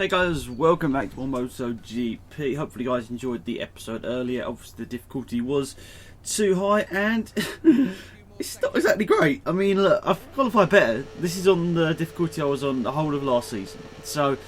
Hey guys, welcome back to MotoGP. Hopefully you guys enjoyed the episode earlier. Obviously the difficulty was too high and it's not exactly great. I mean, look, I've qualified better. This is on the difficulty I was on the whole of last season. So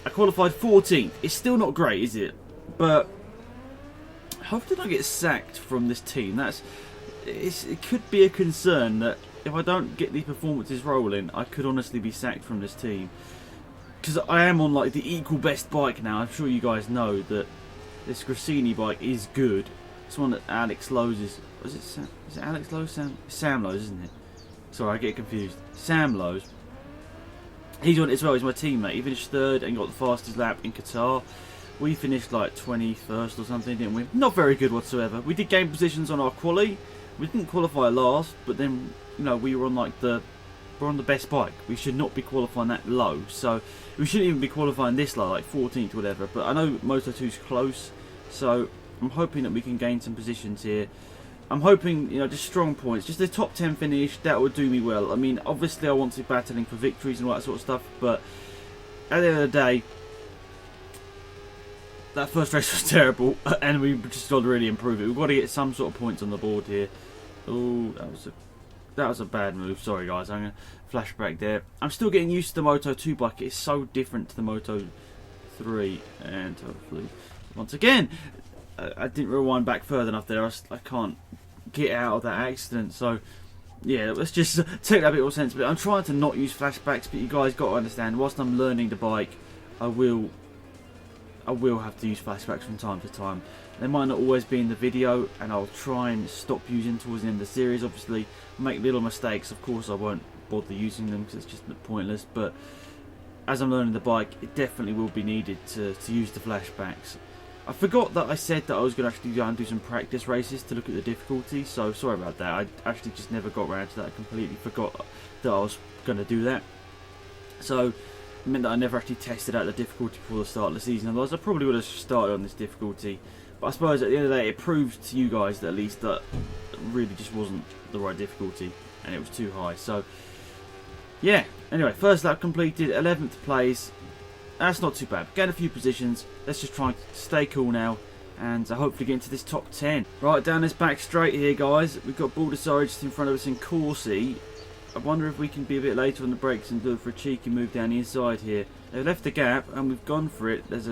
I qualified 14th. It's still not great, is it? But how did I get sacked from this team? It could be a concern that if I don't get these performances rolling, I could honestly be sacked from this team. Because I am on like the equal best bike now. I'm sure you guys know that this Grassini bike is good. It's one that Alex Lowe's is. Is it Alex Lowe's? Sam Lowe's, isn't it? Sorry, I get confused. Sam Lowe's. He's on it as well. He's my teammate. He finished third and got the fastest lap in Qatar. We finished like 21st or something, didn't we? Not very good whatsoever. We did gain positions on our quali. We didn't qualify last, but then we were on like we're on the best bike. We should not be qualifying that low, so we shouldn't even be qualifying this low, like 14th or whatever. But I know Moto2's close, so I'm hoping that we can gain some positions here. I'm hoping, just strong points, just a top 10 finish. That would do me well. I mean, obviously I want to be battling for victories and all that sort of stuff, but at the end of the day, that first race was terrible, and we just got to really improve it. We've got to get some sort of points on the board here. Oh, that was a bad move. Sorry guys, I'm going to flashback there. I'm still getting used to the Moto 2 bike. It's so different to the Moto 3. And hopefully, once again, I didn't rewind back further enough there. I can't get out of that accident. So, yeah, let's just take that a bit more sense. But I'm trying to not use flashbacks, but you guys got to understand, whilst I'm learning the bike, I will have to use flashbacks from time to time. They might not always be in the video, and I'll try and stop using towards the end of the series. Obviously, make little mistakes. Of course, I won't bother using them because it's just pointless. But as I'm learning the bike, it definitely will be needed to use the flashbacks. I forgot that I said that I was going to actually go and do some practice races to look at the difficulty. So sorry about that. I actually just never got around to that. I completely forgot that I was going to do that. So it meant that I never actually tested out the difficulty before the start of the season. Otherwise, I probably would have started on this difficulty. But I suppose at the end of the day, it proves to you guys that at least that it really just wasn't the right difficulty, and it was too high. So, yeah. Anyway, first lap completed, 11th place. That's not too bad. Gained a few positions. Let's just try and stay cool now, and hopefully get into this top 10. Right, down this back straight here, guys. We've got Baldessari just in front of us in Corsi. I wonder if we can be a bit later on the brakes and do it for a cheeky move down the inside here. They've left the gap, and we've gone for it. There's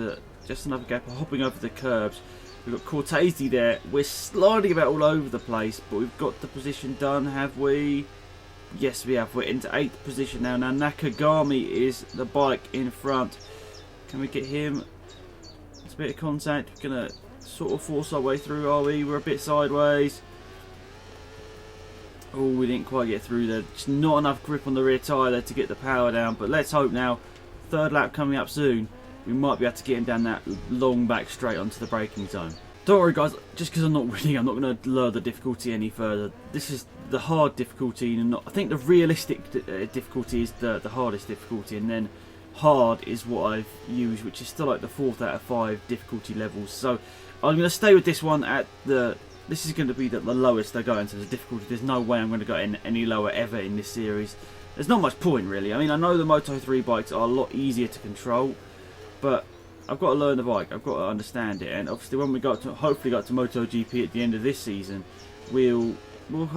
just another gap hopping over the curbs. We've got Cortese there. We're sliding about all over the place, but we've got the position done, have we? Yes, we have. We're into 8th position now. Now Nakagami is the bike in front. Can we get him? It's a bit of contact. We're going to sort of force our way through, are we? We're a bit sideways. Oh, we didn't quite get through there. Just not enough grip on the rear tyre there to get the power down. But let's hope now. Third lap coming up soon. We might be able to get him down that long back straight onto the braking zone. Don't worry guys, just because I'm not winning, I'm not going to lower the difficulty any further. This is the hard difficulty, and I think the realistic difficulty is the hardest difficulty, and then hard is what I've used, which is still like the 4th out of 5 difficulty levels. So I'm going to stay with this one at this is going to be the lowest I go into the difficulty. There's no way I'm going to go any lower ever in this series. There's not much point really. I mean, I know the Moto 3 bikes are a lot easier to control, but I've got to learn the bike. I've got to understand it, and obviously when we hopefully got to MotoGP at the end of this season, we'll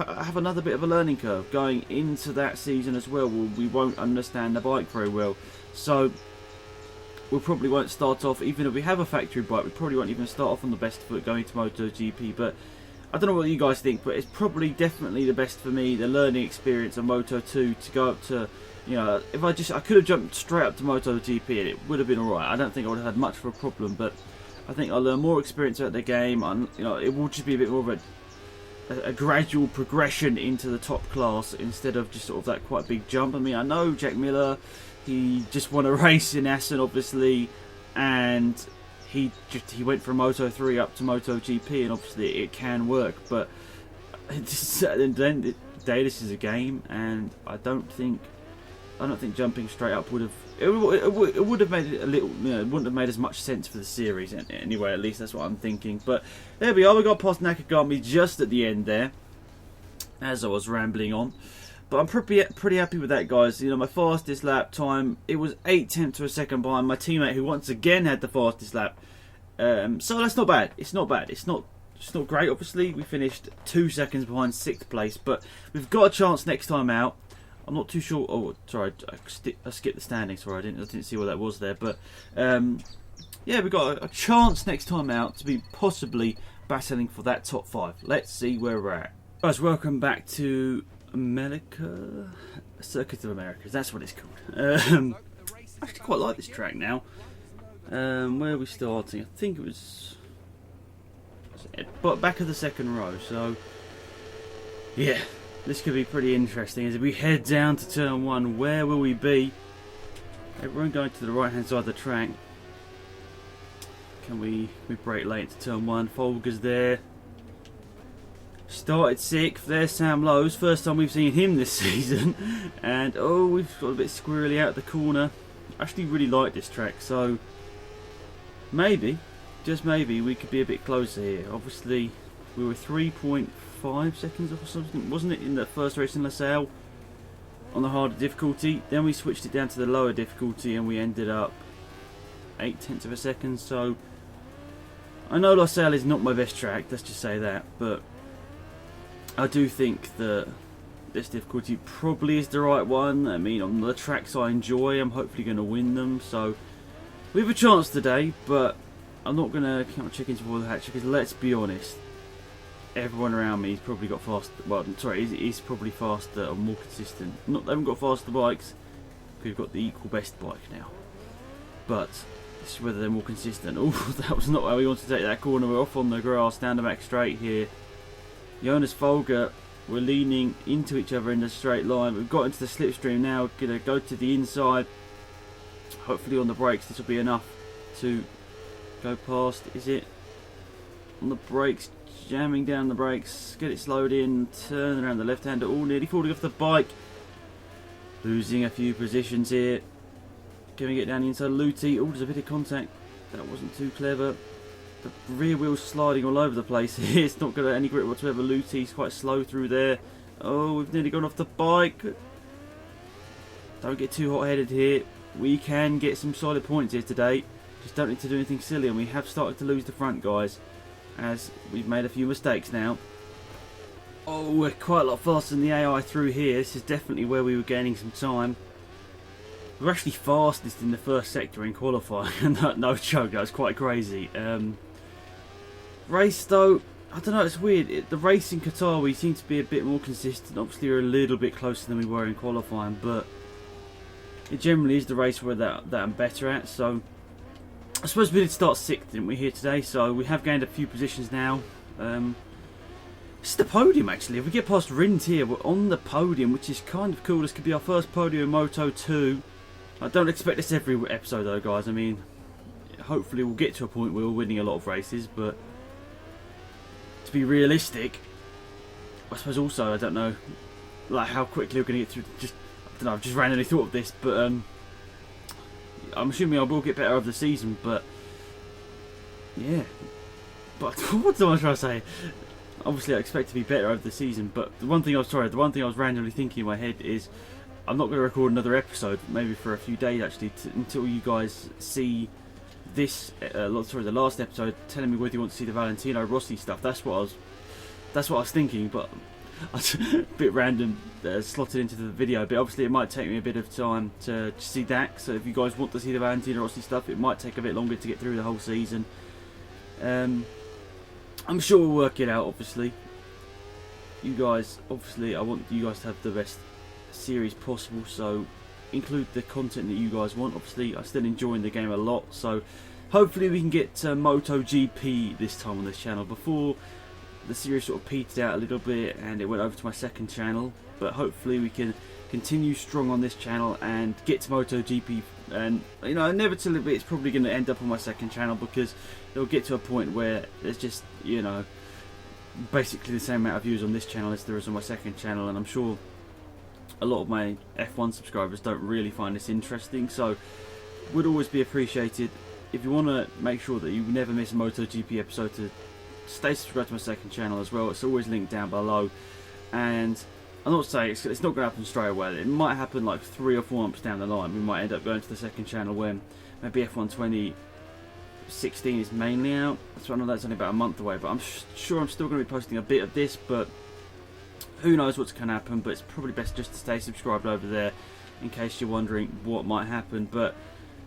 have another bit of a learning curve going into that season as well. We won't understand the bike very well, so we probably won't start off. Even if we have a factory bike, we probably won't even start off on the best foot going to MotoGP. But I don't know what you guys think, but it's probably definitely the best for me, the learning experience of Moto 2 to go up to. If I could have jumped straight up to MotoGP and it would have been alright. I don't think I would have had much of a problem, but I think I'll learn more experience about the game. It will just be a bit more of a gradual progression into the top class instead of just sort of that quite big jump. I mean, I know Jack Miller, he just won a race in Assen, obviously, and he went from Moto 3 up to MotoGP, and obviously it can work, but at the end of the day, this is a game, and I don't think jumping straight up would have. It would have made it a little. It wouldn't have made as much sense for the series anyway. At least that's what I'm thinking. But there we are. We got past Nakagami just at the end there, as I was rambling on. But I'm pretty happy with that, guys. You know, my fastest lap time, it was 0.8 of a second behind my teammate, who once again had the fastest lap. So that's not bad. It's not bad. It's not great, obviously. We finished 2 seconds behind 6th place, but we've got a chance next time out. I'm not too sure. Oh, sorry, I skipped the standing. Sorry, I didn't see what that was there. But yeah, we've got a chance next time out to be possibly battling for that top 5. Let's see where we're at. Guys, welcome back to America, Circuit of Americas. That's what it's called. I actually quite like this track now. Where are we starting? I think it was but back of the second row. So yeah, this could be pretty interesting as we head down to turn 1. Where will we be? Everyone going to the right hand side of the track. Can we brake late into turn 1? Folger's there. Started 6th. There's Sam Lowe's. First time we've seen him this season. And oh, we've got a bit squirrely out the corner. I actually really like this track, so maybe, just maybe, we could be a bit closer here. Obviously, we were 3.5 seconds off or something, wasn't it, in the first race in LaSalle on the harder difficulty. Then we switched it down to the lower difficulty and we ended up 0.8 of a second. So I know LaSalle is not my best track, let's just say that, but I do think that this difficulty probably is the right one. I mean, on the tracks I enjoy, I'm hopefully going to win them. So we have a chance today, but I'm not going to count my chickens before the hatch, because let's be honest, everyone around me has probably got faster. Well, sorry, he's probably faster or more consistent. Not they haven't got faster bikes, we've got the equal best bike now. But it's whether they're more consistent. Oh, that was not how we wanted to take that corner. We're off on the grass, down the back straight here. Jonas Folger, we're leaning into each other in a straight line. We've got into the slipstream now. Gonna go to the inside. Hopefully on the brakes this will be enough to go past. Is it? On the brakes, jamming down the brakes. Get it slowed in. Turn around the left hander. Oh, nearly falling off the bike. Losing a few positions here. Can we get down the inside? Luti. Oh, there's a bit of contact. That wasn't too clever. The rear wheel's sliding all over the place here. It's not got any grip whatsoever. Luti's quite slow through there. Oh, we've nearly gone off the bike. Don't get too hot-headed here. We can get some solid points here today. Just don't need to do anything silly, and we have started to lose the front, guys, as we've made a few mistakes now. Oh, we're quite a lot faster than the AI through here. This is definitely where we were gaining some time. We're actually fastest in the first sector in qualifying. No joke, that was quite crazy. Race though, I don't know, it's weird. The race in Qatar, we seem to be a bit more consistent. Obviously we're a little bit closer than we were in qualifying, but it generally is the race where that I'm better at. So I suppose we did start 6th, didn't we, here today? So we have gained a few positions now. It's the podium actually. If we get past Rind here, we're on the podium, which is kind of cool. This could be our first podium in Moto 2. I don't expect this every episode though, guys. I mean, hopefully we'll get to a point where we're winning a lot of races, but to be realistic, I suppose also, I don't know, like how quickly we're going to get through. Just, I don't know, I've just randomly thought of this, but I'm assuming I will get better over the season, but yeah. But what am I trying to say? Obviously I expect to be better over the season, but the one thing I was randomly thinking in my head is I'm not going to record another episode, maybe for a few days actually, until you guys see this, the last episode, telling me whether you want to see the Valentino Rossi stuff. That's what I was thinking, but a bit random, slotted into the video. But obviously it might take me a bit of time to see that. So if you guys want to see the Valentino Rossi stuff, it might take a bit longer to get through the whole season. I'm sure we'll work it out. Obviously, I want you guys to have the best series possible, so include the content that you guys want. Obviously I'm still enjoying the game a lot, so hopefully we can get MotoGP this time on this channel. Before, the series sort of petered out a little bit and it went over to my second channel, but hopefully we can continue strong on this channel and get to MotoGP. And you know, inevitably it's probably going to end up on my second channel, because it'll get to a point where there's just, you know, basically the same amount of views on this channel as there is on my second channel, and I'm sure a lot of my F1 subscribers don't really find this interesting, so would always be appreciated if you want to make sure that you never miss a MotoGP episode, to stay subscribed to my second channel as well. It's always linked down below, and I'm not saying it's not going to happen straight away. It might happen like 3 or 4 months down the line. We might end up going to the second channel when maybe F1 2016 is mainly out. So I know that's only about a month away, but I'm sure I'm still going to be posting a bit of this, but who knows what's going to happen. But it's probably best just to stay subscribed over there in case you're wondering what might happen. But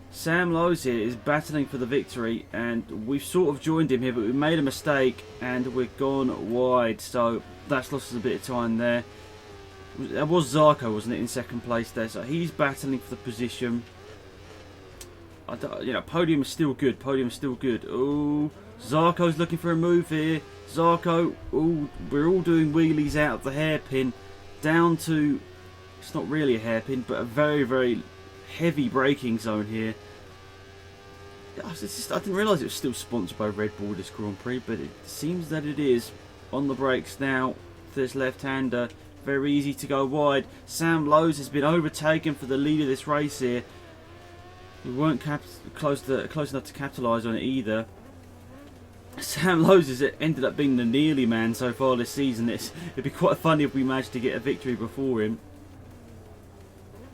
Sam Lowes here is battling for the victory, and we've sort of joined him here, but we made a mistake and we've gone wide, so that's lost us a bit of time there. That was Zarco, wasn't it, in second place there, so he's battling for the position. You know, podium is still good, podium is still good. Oh, Zarco's looking for a move here. Zarco, oh, we're all doing wheelies out of the hairpin down to, it's not really a hairpin, but a very, very heavy braking zone here. I didn't realise it was still sponsored by Red Bull, this Grand Prix, but it seems that it is. On the brakes now, this left-hander, very easy to go wide. Sam Lowes has been overtaken for the lead of this race here. We weren't close enough to capitalise on it either. Sam Lowes has ended up being the nearly man so far this season. It'd be quite funny if we managed to get a victory before him.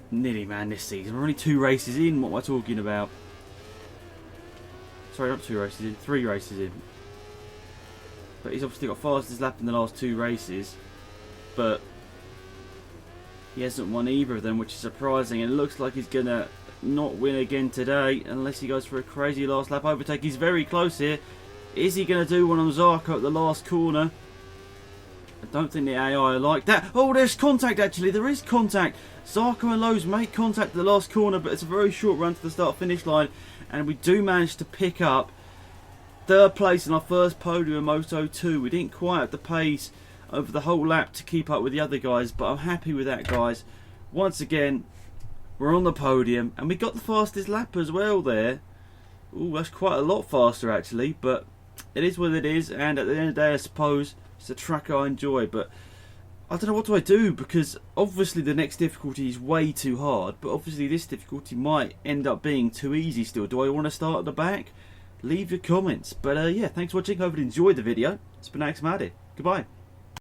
Nearly man this season. We're only 2 races in. What am I talking about? Sorry, not 2 races in. 3 races in. But he's obviously got fastest lap in the last 2 races. But he hasn't won either of them, which is surprising. And it looks like he's going to not win again today unless he goes for a crazy last lap overtake. He's very close here. Is he going to do one on Zarco at the last corner? I don't think the AI like that. Oh, there's contact actually. There is contact. Zarco and Lowes make contact at the last corner, but it's a very short run to the start-finish line. And we do manage to pick up 3rd place in our first podium in Moto 2. We didn't quite have the pace over the whole lap to keep up with the other guys, but I'm happy with that, guys. Once again, we're on the podium, and we got the fastest lap as well there. Ooh, that's quite a lot faster actually, but it is what it is, and at the end of the day, I suppose it's a track I enjoy. But I don't know, what do I do? Because obviously the next difficulty is way too hard, but obviously this difficulty might end up being too easy still. Do I want to start at the back? Leave your comments. But yeah, thanks for watching. Hope you enjoyed the video. It's been AlexZAfRo. Goodbye.